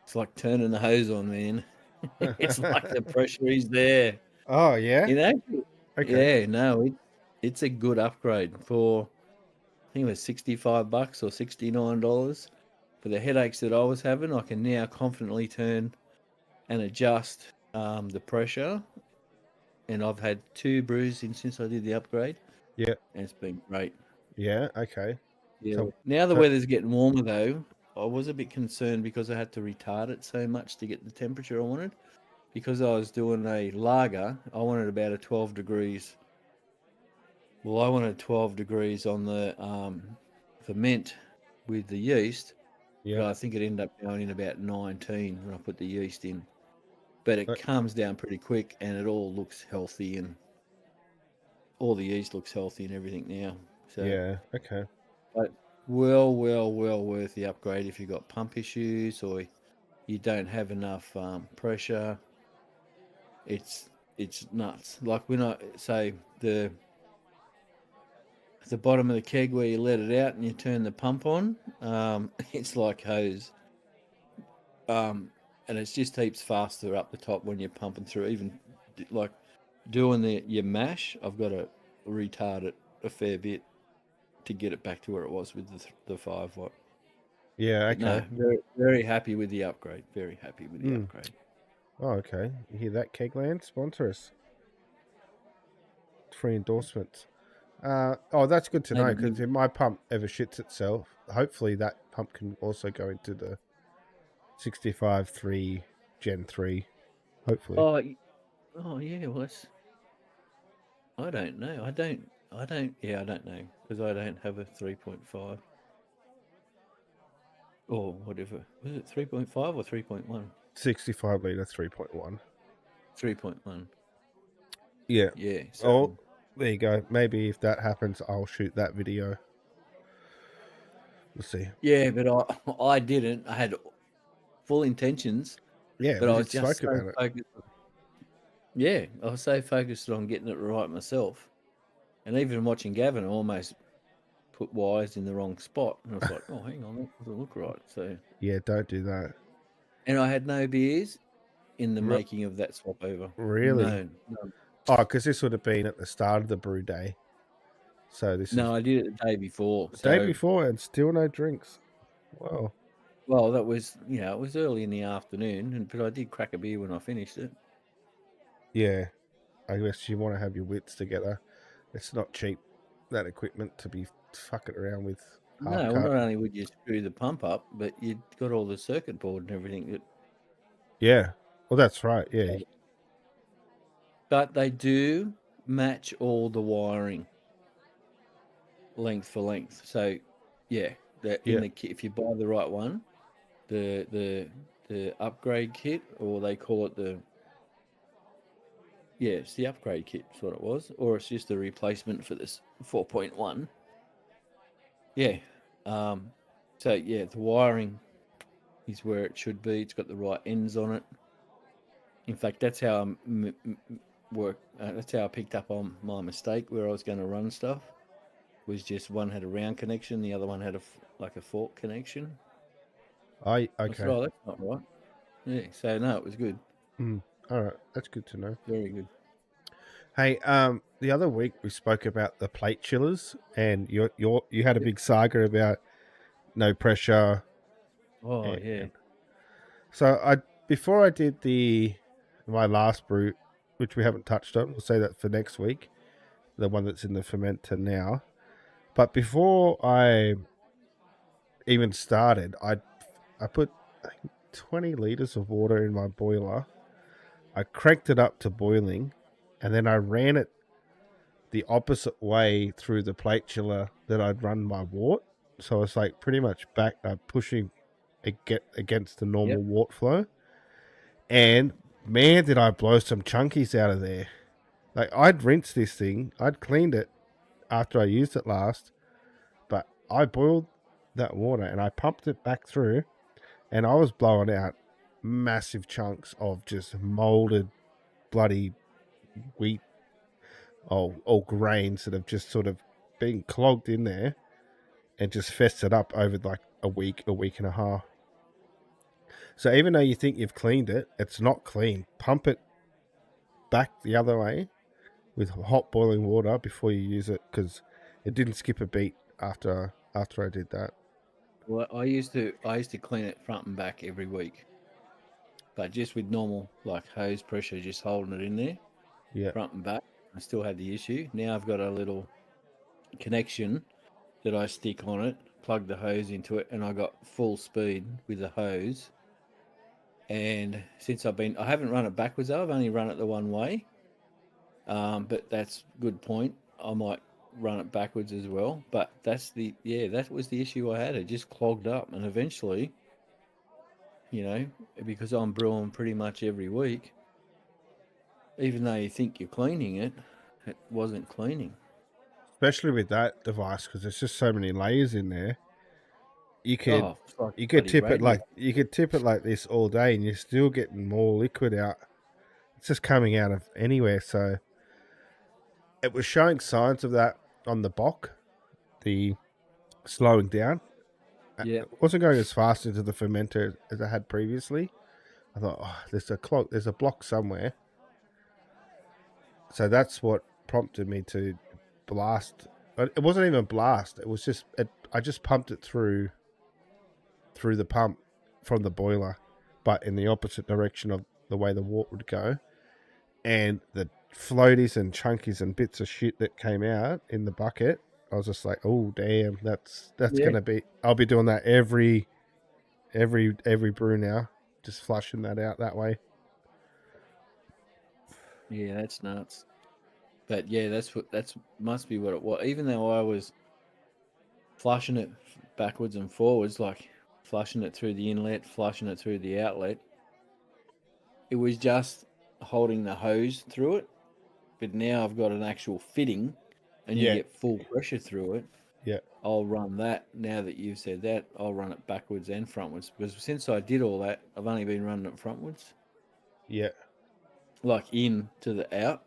it's like turning the hose on, man. It's like the pressure is there. Oh, yeah. You know? Okay. Yeah, no, it's a good upgrade for, I think it was $65 or $69 for the headaches that I was having. I can now confidently turn and adjust the pressure, and I've had 2 brews since I did the upgrade, Yeah. and it's been great. Yeah. Okay. Yeah. So, Now the so weather's getting warmer though. I was a bit concerned because I had to retard it so much to get the temperature I wanted. Because I was doing a lager, I wanted about a 12 degrees. Well, I wanted 12 degrees on the ferment with the yeast, yeah. but I think it ended up going in about 19 when I put the yeast in. But it Uh, calms down pretty quick, and it all looks healthy, and all the yeast looks healthy and everything now. So, yeah. Okay. but well worth the upgrade if you've got pump issues or you don't have enough pressure. It's nuts. Like when I say the bottom of the keg where you let it out and you turn the pump on, it's like hose. And it's just heaps faster up the top when you're pumping through. Even like doing your mash, I've got to retard it a fair bit to get it back to where it was with the 5 watt. Yeah. But no, Okay. very happy with the upgrade. Very happy with the upgrade. Oh, okay. You hear that, Kegland? Sponsor us. Free endorsements. Oh, that's good to know, Maybe because if my pump ever shits itself, hopefully that pump can also go into the 65.3 Gen 3. Hopefully. Oh yeah. Well, I don't know. I don't. Yeah, I don't know because I don't have a 3.5 or whatever. Was it 3.5 or 3.1? 65 litre 3.1. 3.1. Yeah. Yeah. So Oh, there you go. Maybe if that happens, I'll shoot that video. We'll see. yeah, but I didn't. I had full intentions, Yeah, but we I was just just spoke so about it. focused. Yeah, I was so focused on getting it right myself, and even watching Gavin, I almost put wires in the wrong spot, and I was like, "Oh, hang on, that doesn't look right." So, Yeah, don't do that. and I had no beers in the Re- making of that swap over. really? No, no. Oh, because this would have been at the start of the brew day. So this is No, I did it the day before. the day So, before and still no drinks. Wow. well, that was, it was early in the afternoon, but I did crack a beer when I finished it. Yeah. I guess you want to have your wits together. It's not cheap, that equipment, to be fucking around with half No, well, cut. not only would you screw the pump up, but you'd got all the circuit board and everything. Yeah. Well, that's right. Yeah. But they do match all the wiring length for length. So, yeah, Yeah. if you buy the right one, the upgrade kit, or they call it it's the upgrade kit. That's what it was, or it's just a replacement for this 4.1. Yeah. So yeah, the wiring is where it should be. It's got the right ends on it. In fact, that's how that's how I picked up on my mistake where I was going to run stuff. Was just one had a round connection, the other one had a fork connection. I said, Okay. "Oh, that's not right." Yeah. So no, it was good. All right. That's good to know. Very good. Hey, the other week we spoke about the plate chillers, and you had a big saga about no pressure. Oh yeah. So before I did my last brew, which we haven't touched on, we'll say that for next week, the one that's in the fermenter now. But before I even started, I put 20 liters of water in my boiler, I cranked it up to boiling, and then I ran it the opposite way through the plate chiller that I'd run my wort. So it's like pretty much back pushing against the Yep. normal wort flow. And man, did I blow some chunkies out of there. Like, I'd rinsed this thing, I'd cleaned it after I used it last, but I boiled that water and I pumped it back through, and I was blowing out massive chunks of just molded bloody wheat or grains that have just sort of been clogged in there and just festered up over like a week and a half. So even though you think you've cleaned it, it's not clean. Pump it back the other way with hot boiling water before you use it, because it didn't skip a beat after I did that. Well, I used to clean it front and back every week, but just with normal like hose pressure, just holding it in there Yeah, front and back. I still had the issue. Now I've got a little connection that I stick on it, plug the hose into it, and I got full speed with the hose. And since I haven't run it backwards. I've only run it the one way. But that's a good point. I might run it backwards as well. But that was the issue I had. It just clogged up, and eventually, because I'm brewing pretty much every week, even though you think you're cleaning it, it wasn't cleaning. especially with that device, because there's just so many layers in there. You could It's like you a could bloody tip it radio. like this all day, and you're still getting more liquid out. It's just coming out of anywhere. So it was showing signs of that on the bock, the slowing down. Yeah. It wasn't going as fast into the fermenter as I had previously. I thought, oh, there's a block somewhere. So that's what prompted me to blast. It wasn't even blast. It was just I just pumped it through the pump from the boiler, but in the opposite direction of the way the wort would go. And the floaties and chunkies and bits of shit that came out in the bucket, I was just like, oh damn, that's Yeah. gonna be. I'll be doing that every brew now, just flushing that out that way. Yeah, that's nuts. But yeah, that's must be what it was. Even though I was flushing it backwards and forwards, like flushing it through the inlet, flushing it through the outlet, it was just holding the hose through it. But now I've got an actual fitting, and you Yeah, get full pressure through it. yeah, I'll run that. Now that you've said that, I'll run it backwards and frontwards, because since I did all that, I've only been running it frontwards, yeah, like in to the out.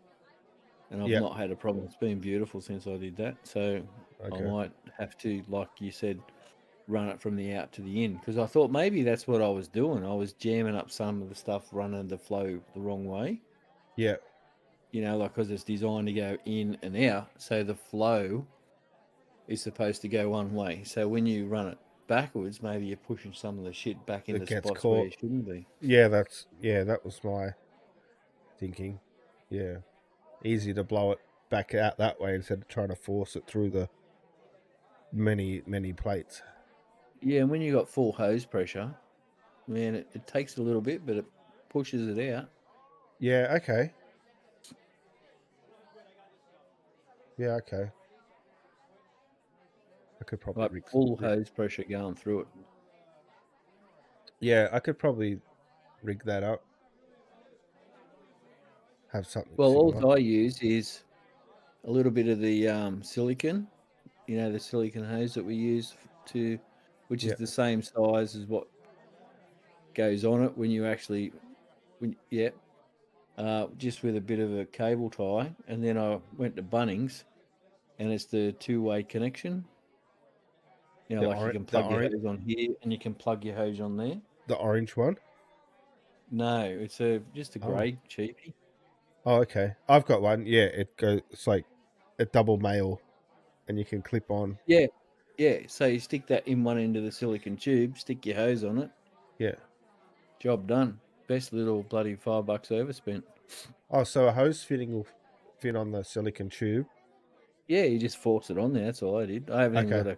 And I've yeah. not had a problem. It's been beautiful since I did that. So I Okay. might have to, like you said, run it from the out to the in, because I thought maybe that's what I was doing. I was jamming up some of the stuff, running the flow the wrong way. Yeah, Like because it's designed to go in and out, so the flow is supposed to go one way. So when you run it backwards, maybe you're pushing some of the shit back it into gets spots where caught. you shouldn't be. Yeah, that was my thinking. Yeah, easy to blow it back out that way instead of trying to force it through the many plates. Yeah, and when you got full hose pressure, man, it takes a little bit, but it pushes it out. Yeah, okay. Yeah, okay. I could probably Like full rig. hose pressure going through it. Yeah, I could probably rig that up. Have something Well, similar. all I use is a little bit of the silicon, the silicon hose that we use which is Yeah, the same size as what goes on it when you actually, just with a bit of a cable tie. And then I went to Bunnings, and it's the two-way connection. Like you can the plug your orange hose on here, and you can plug your hose on there. the orange one. No, it's just a Oh, grey cheapie. oh, okay. I've got one. Yeah, it goes. It's like a double male, and you can clip on. Yeah, yeah. So you stick that in one end of the silicon tube, stick your hose on it, Yeah. job done. Best little bloody $5 overspent. Oh, so a hose fitting will fit on the silicon tube. Yeah, you just force it on there. That's all I did. I haven't even Okay. got a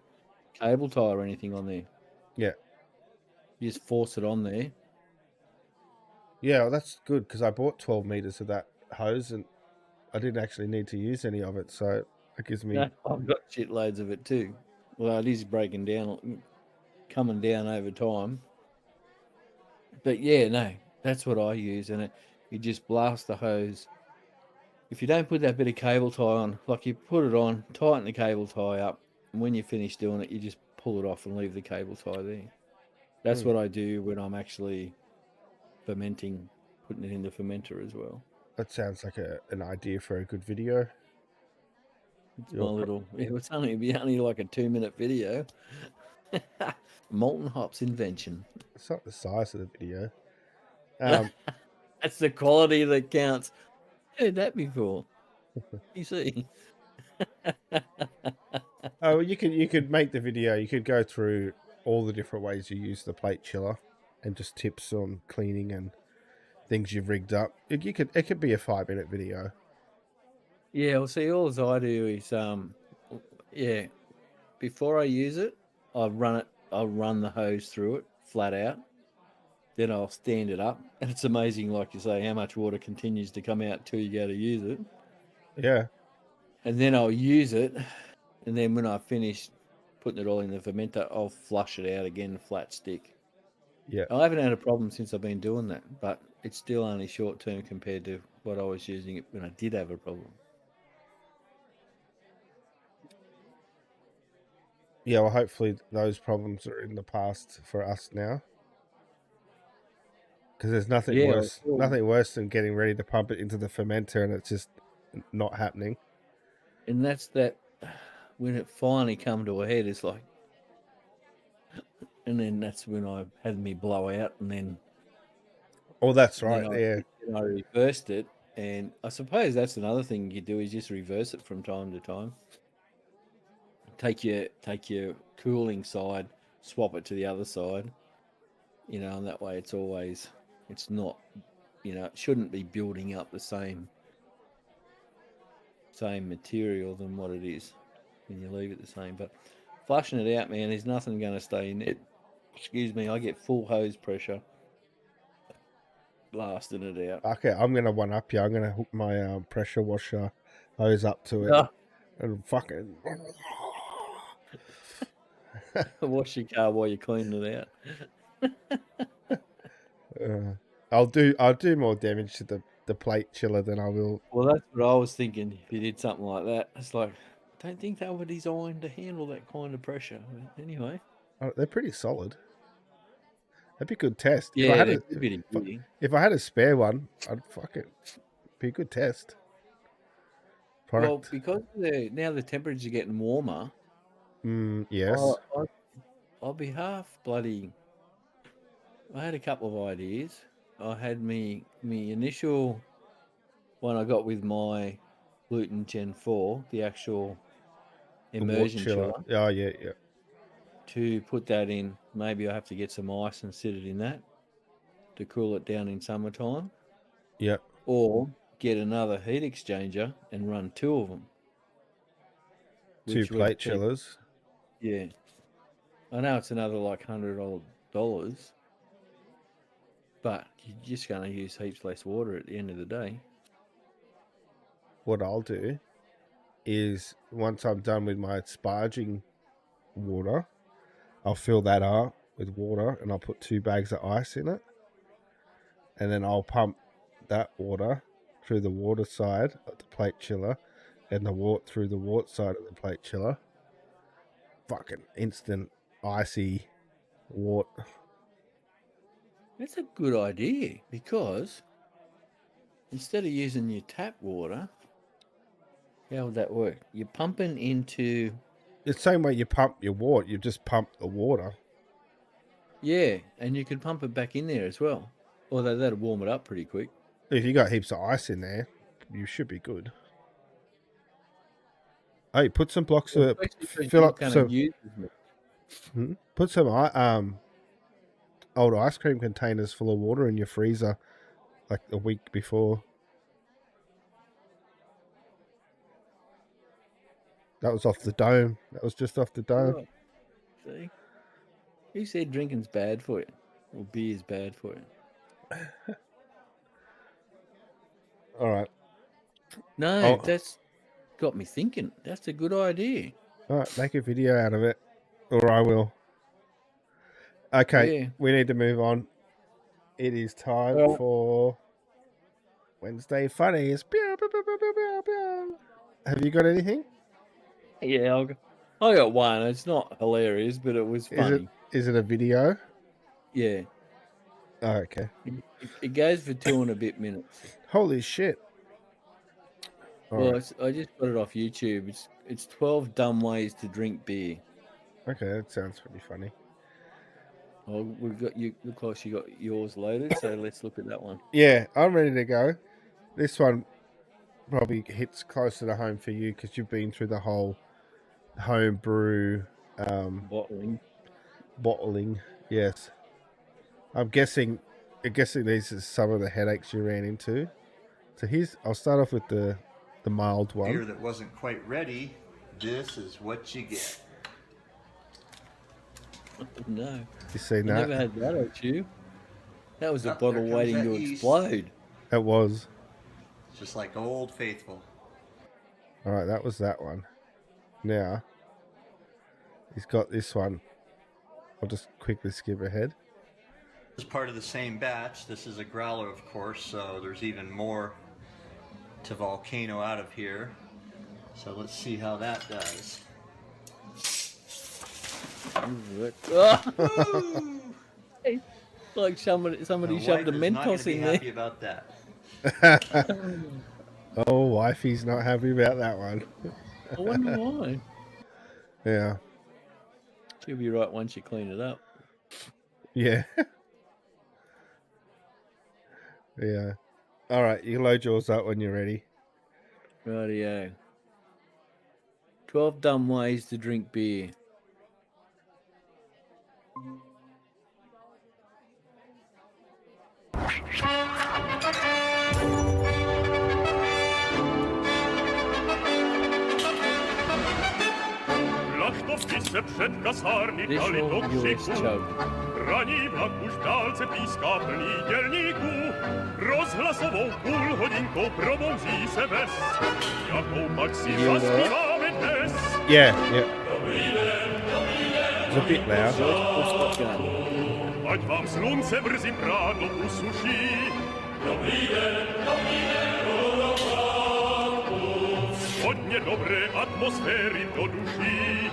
cable tie or anything on there. Yeah. You just force it on there. Yeah, well, that's good because I bought 12 meters of that hose and I didn't actually need to use any of it. So it gives me. No, I've got shitloads of it too. Well, it is breaking down, coming down over time. But yeah, no, that's what I use, and you just blast the hose. If you don't put that bit of cable tie on, like you put it on, tighten the cable tie up, and when you finish doing it, you just pull it off and leave the cable tie there. That's Hmm, what I do when I'm actually fermenting, putting it in the fermenter as well. that sounds like an idea for a good video. It's my You're pro- little. It was only like a 2-minute video. Molten hops invention. it's not the size of the video. Um, That's the quality that counts. Heard that before. You see. oh, you could make the video. You could go through all the different ways you use the plate chiller, and just tips on cleaning and things you've rigged up. It could be a 5-minute video. Yeah, well, see, all I do is, yeah, before I use it, I'll run the hose through it flat out. Then I'll stand it up. And it's amazing, like you say, how much water continues to come out till you go to use it. Yeah, And then I'll use it. And then when I finish putting it all in the fermenter, I'll flush it out again, flat stick. yeah, I haven't had a problem since I've been doing that, but it's still only short term compared to what I was using it when I did have a problem. yeah. Well, hopefully those problems are in the past for us now. Because there's nothing Yeah, worse, nothing worse than getting ready to pump it into the fermenter and it's just not happening. and that's that when it finally come to a head, it's like, and then that's when I had me blow out, Oh, that's and then right. I Yeah, then I reversed it, and I suppose that's another thing you do is just reverse it from time to time. Take your cooling side, swap it to the other side, and that way it's not, it shouldn't be building up the same material than what it is when you leave it the same. But flushing it out, man, there's nothing going to stay in it. Excuse me, I get full hose pressure blasting it out. okay. I'm gonna one up you. I'm gonna hook my pressure washer hose up to it Yeah. and fucking. Wash your car while you're cleaning it out. I'll do more damage to the plate chiller than I will. Well, that's what I was thinking. If you did something like that, it's like, I don't think they were designed to handle that kind of pressure. But anyway, They're pretty solid. That'd be a good test. If I yeah, had they're a a bit of if, beauty. if I had a spare one, I'd fucking be a good test Well, product. because now the temperatures are getting warmer, I, Yes. I, I'll be half bloody. I had a couple of ideas. I had me initial one I got with my gluten Gen 4, the actual The water immersion chiller. chiller, Oh yeah, yeah. to put that in. Maybe I have to get some ice and sit it in that to cool it down in summertime, Yeah. or get another heat exchanger and run two of them, Two which would plate keep. chillers. Yeah, I know it's another like $100, but you're just going to use heaps less water at the end of the day. What I'll do is once I'm done with my sparging water, I'll fill that up with water and I'll put 2 bags of ice in it. And then I'll pump that water through the water side of the plate chiller and the wort through the wort side of the plate chiller. Fucking instant icy wort. That's a good idea because instead of using your tap water, how would that work? You're pumping into, The same way you pump your wort, you just pump the water. yeah, and you could pump it back in there as well. Although that'll warm it up pretty quick. If you got heaps of ice in there, you should be good. Hey, put some blocks Well, of especially because fill you're not up going some. to use as much. Put some old ice cream containers full of water in your freezer, like a week before. That was off the dome. That was just off the dome. Oh, see? Who said drinking's bad for you? Or beer's bad for you? All right. No, Oh. that's got me thinking. That's a good idea. All right. Make a video out of it, or I will. Okay. Yeah. We need to move on. It is time Well- for Wednesday Funnies. Pew, pew, pew, pew, pew, pew, pew. Have you got anything? Yeah, I got one. It's not hilarious, but it was funny. Is it a video? Yeah. Oh, okay. It goes for 2 and a bit minutes. Holy shit. All Well, right. I just got it off YouTube. It's 12 dumb ways to drink beer. Okay, that sounds pretty funny. Oh, we've got you. Look like you got yours loaded, so let's look at that one. Yeah, I'm ready to go. This one probably hits closer to home for you because you've been through the whole home brew bottling. Yes. I'm guessing these are some of the headaches you ran into. So I'll start off with the mild one. Beer that wasn't quite ready, this is what you get. No. You seen I that? never had that at you. That was a Yep, bottle there comes waiting that to yeast. explode. It was. Just like Old Faithful. All right, that was that one. Now, he's got this one. I'll just quickly skip ahead. This is part of the same batch. This is a growler, of course, so there's even more to volcano out of here. So let's see how that does. Like somebody My shoved a wife is not gonna Mentos be in happy there. about that. Oh, wifey's not happy about that one. I wonder why. Yeah. She'll be right once you clean it up. Yeah. Yeah. All right, you load yours up when you're ready. Rightio. 12 dumb ways to drink beer. Kto w pisse przed kasarni dali Additional do US krzyku. chug. Rani na kuźdalce piska plni dzielniku. Rozhlasował pół hodinką probą z se bez. Jaką maksy Yeah. zaśpiewamy też. Yeah, yeah. It's a bit loud. What's that gun? Ać wam slunce brzy prano usuši. Hodně dobré atmosféry do duší.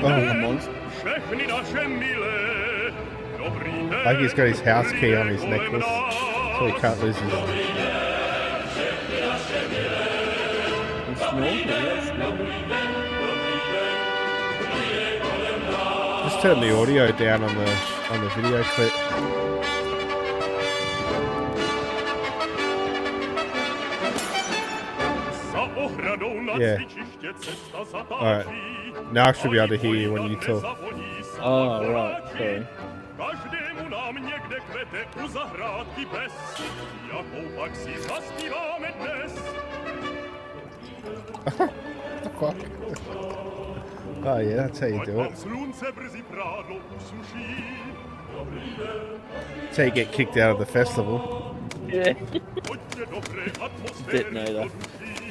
Oh, Všechny naše milé. Dobrý den. like he's got his house key on his necklace, so he can't lose his. Just turn the audio down on the video clip. Za ohradou na Yeah. cvičiště cesta zatáčí. Alright. Now I should be able to hear you when you talk. Oh, right, sorry. Každému nám někde kvete u zahrádky bez. Jakou pak si zaspíváme dnes? Fuck. Oh yeah, that's how you Ať do vám it. slunce brzy prádlo usuší. That's how you get kicked out of the festival. Yeah. Hodně dobré atmosféry Detonator. do duší.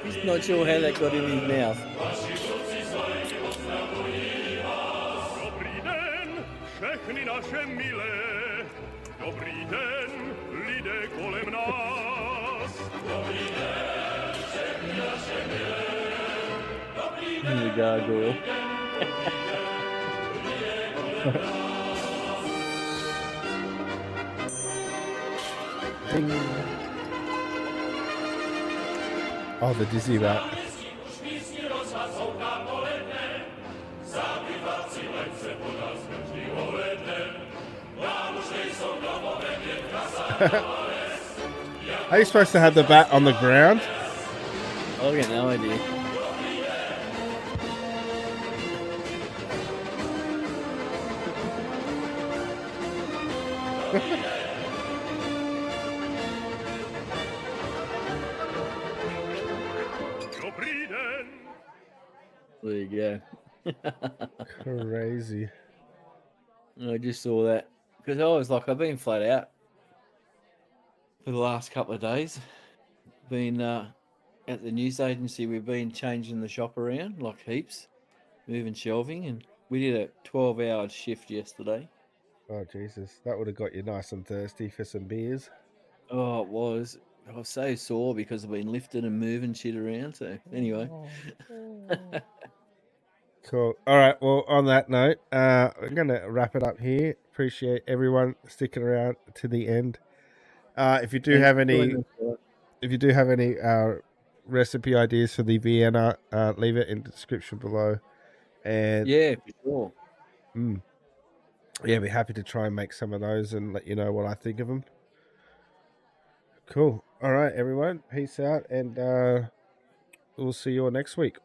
He's not sure how that got in his mouth. Dobrý den, všechny naše milé. Dobrý den, lidé kolem nás. The gargoyle. Ding. Oh, the dizzy rat. Are you supposed to have the bat on the ground? I got no idea. Dobrý den. There you go. Crazy. I just saw that because I was like, I've been flat out for the last couple of days. Been at the news agency, we've been changing the shop around like heaps, moving shelving, and we did a 12-hour shift yesterday. Oh Jesus, that would have got you nice and thirsty for some beers. Oh, it was. I was so sore because I've been lifting and moving shit around. So anyway, Cool. All right. Well, on that note, I'm gonna wrap it up here. Appreciate everyone sticking around to the end. If you do Thanks have for any, joining us, guys. if you do have any recipe ideas for the Vienna, leave it in the description below. And Yeah, for sure. yeah, be happy to try and make some of those and let you know what I think of them. Cool. All right, everyone. Peace out, and we'll see you all next week.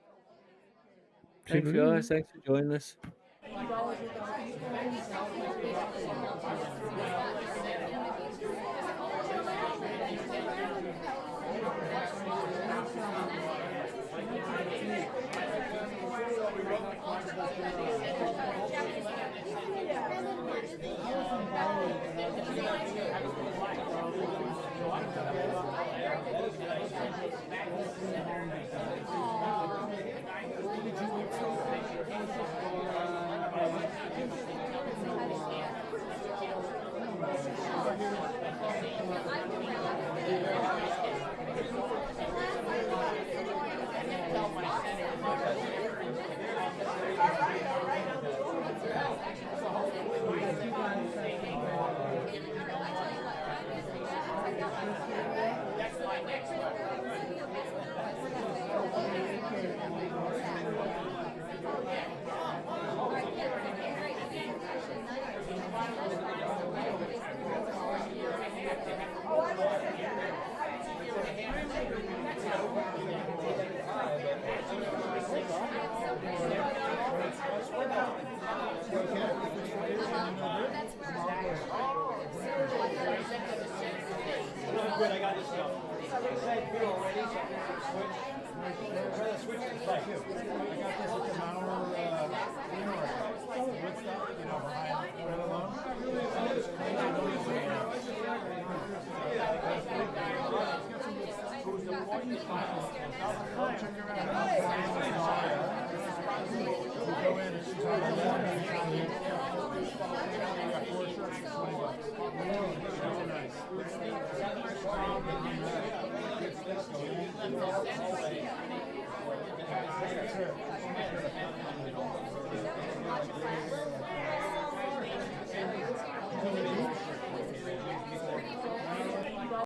Thanks, guys. Thanks for joining us.